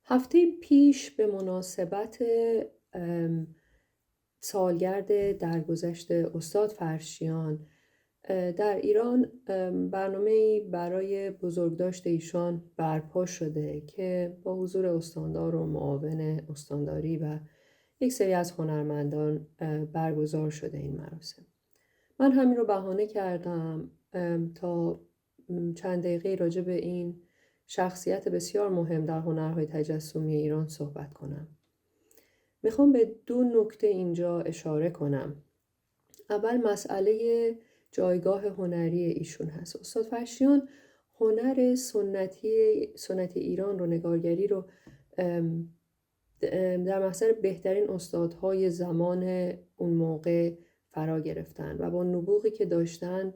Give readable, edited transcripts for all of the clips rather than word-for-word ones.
هفته پیش به مناسبت سالگرد درگذشت استاد فرشیان در ایران برنامه‌ای برای بزرگداشت ایشان برپا شده که با حضور استاندار و معاون استانداری و یک سری از هنرمندان برگزار شده این مراسم. من همین رو بهانه کردم تا چند دقیقه راجع به این شخصیت بسیار مهم در هنرهای تجسمی ایران صحبت کنم. میخوام به دو نکته اینجا اشاره کنم. اول مسئله جایگاه هنری ایشون هست. استاد فرشیان هنر سنتی ایران رو، نگارگری رو در محضر بهترین استادهای زمان اون موقع فرا گرفتن و با نبوغی که داشتن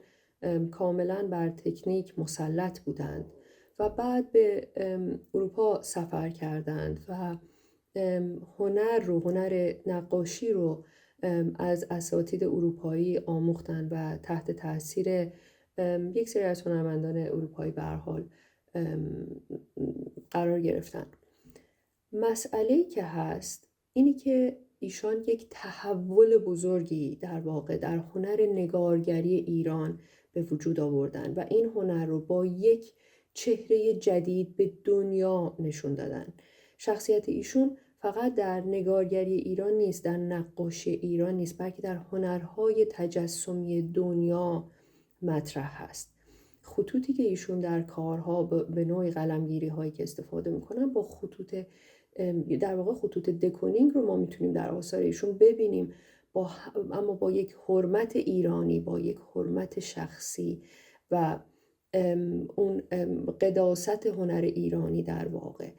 کاملا بر تکنیک مسلط بودند و بعد به اروپا سفر کردند و هنر نقاشی رو از اساتید اروپایی آموختند و تحت تاثیر یک سری از هنرمندان اروپایی به هر حال قرار گرفتند. مسئله‌ای که هست اینی که ایشان یک تحول بزرگی در واقع در هنر نگارگری ایران به وجود آوردن و این هنر رو با یک چهره جدید به دنیا نشون دادن. شخصیت ایشون فقط در نگارگری ایران نیست، در نقاشی ایران نیست، بلکه در هنرهای تجسمی دنیا مطرح هست. خطوطی که ایشون در کارها به نوع قلمگیری هایی که استفاده میکنن با در واقع خطوط دکونینگ رو ما میتونیم در آثار ایشون ببینیم، اما با یک حرمت ایرانی، با یک حرمت شخصی و اون قداست هنر ایرانی در واقع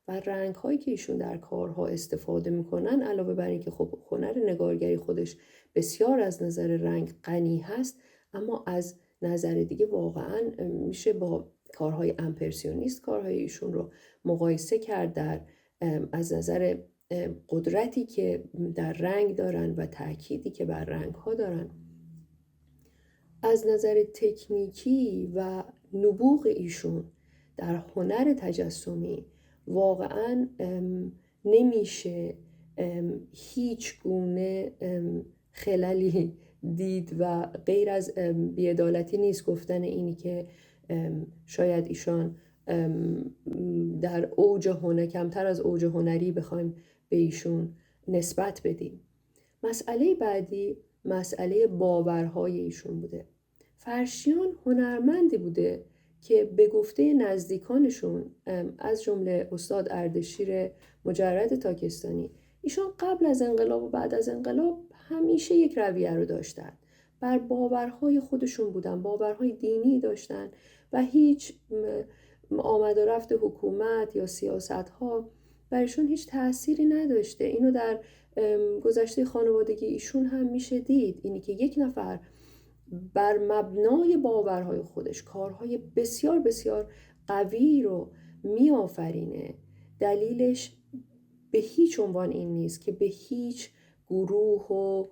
و رنگ هایی که ایشون در کارها استفاده میکنن، علاوه بر این که خب هنر نگارگری خودش بسیار از نظر رنگ غنی هست، اما از نظر دیگه واقعا میشه با کارهای امپرسیونیست کارهای ایشون رو مقایسه کرد در از نظر قدرتی که در رنگ دارن و تأکیدی که بر رنگ ها دارن. از نظر تکنیکی و نبوغ ایشون در هنر تجسمی واقعا نمیشه هیچ گونه خللی دید و غیر از بی‌عدالتی نیست گفتن اینی که شاید ایشان در اوج هنر کمتر از اوج هنری بخوایم به ایشون نسبت بدیم. مسئله بعدی مسئله باورهای ایشون بوده. فرشیان هنرمندی بوده که به گفته نزدیکانشون از جمله استاد اردشیر مجرد تاکستانی، ایشان قبل از انقلاب و بعد از انقلاب همیشه یک رویه رو داشتن، بر باورهای خودشون بودن، باورهای دینی داشتن و هیچ آمد و رفت حکومت یا سیاست ها برایشون هیچ تأثیری نداشته. اینو در گذشته خانوادگی ایشون هم میشه دید، اینی که یک نفر بر مبنای باورهای خودش کارهای بسیار بسیار قوی رو میآفرینه. دلیلش به هیچ عنوان این نیست که به هیچ گروه و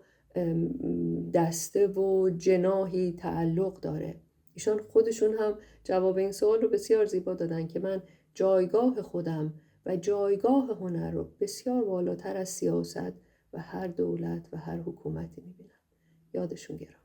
دسته و جناحی تعلق داره. ایشان خودشون هم جواب این سوال رو بسیار زیبا دادن که من جایگاه خودم و جایگاه هنر رو بسیار بالاتر از سیاست و هر دولت و هر حکومتی میبینم. یادشون گرامی.